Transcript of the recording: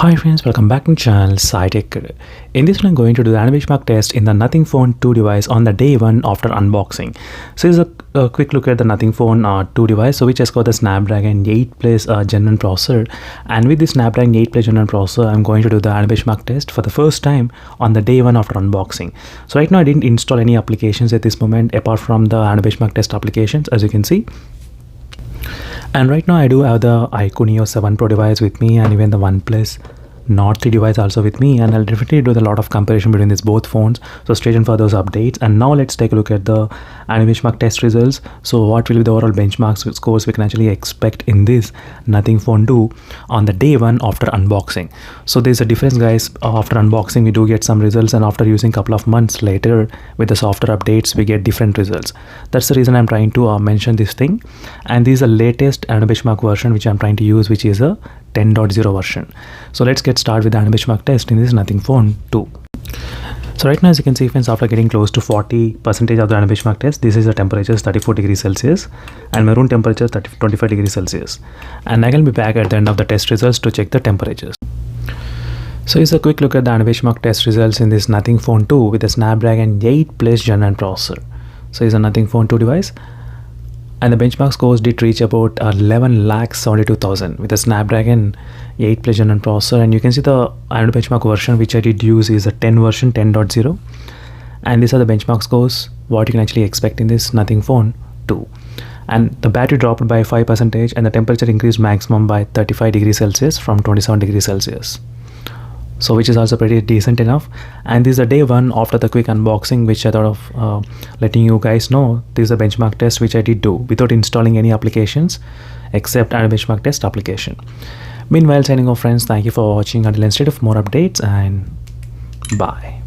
Hi friends, welcome back to the channel SciTech. In this one I'm going to do the benchmark test in the Nothing Phone 2 device on the day one after unboxing. So here's a quick look at the Nothing Phone 2 device, which has got the Snapdragon 8 Plus Gen 1 processor, and with this Snapdragon 8 Plus Gen 1 processor I'm going to do the benchmark test for the first time on the day one after unboxing. So right now I didn't install any applications at this moment apart from the benchmark test applications, as you can see. And right now I do have the iQOO Neo 7 Pro device with me, and even the OnePlus Nord 3 device also with me, and I'll definitely do a lot of comparison between these both phones. So stay tuned for those updates. And now let's take a look at the benchmark test results. So what will be the overall benchmark scores we can actually expect in this Nothing Phone 2 on the day one after unboxing. So there's a difference, guys. After unboxing we do get some results, and after using a couple of months later with the software updates we get different results. That's the reason I'm trying to mention this thing. And this is the latest benchmark version which I'm trying to use, which is a 10.0 version. So let's get started with the benchmark test in this Nothing Phone 2. So right now, as you can see friends, after getting close to 40% of the benchmark test, this is the temperature 34 degrees Celsius and my room temperature 25 degrees Celsius. And I will be back at the end of the test results to check the temperatures. So here's a quick look at the benchmark test results in this Nothing Phone 2 with the Snapdragon 8 Plus Gen 1 processor. So here's a Nothing Phone 2 device. And the benchmark scores did reach about 11,72,000 with a Snapdragon 8 Plus Gen 1 processor. And you can see the benchmark version which I did use is a 10 version 10.0. And these are the benchmark scores what you can actually expect in this Nothing Phone 2. And the battery dropped by 5% and the temperature increased maximum by 35 degrees Celsius from 27 degrees Celsius. So which is also pretty decent enough. And this is the day one after the quick unboxing, which I thought of letting you guys know. This is a benchmark test which I did do without installing any applications except a benchmark test application. Meanwhile, signing off friends, thank you for watching. Until instead of more updates, and bye.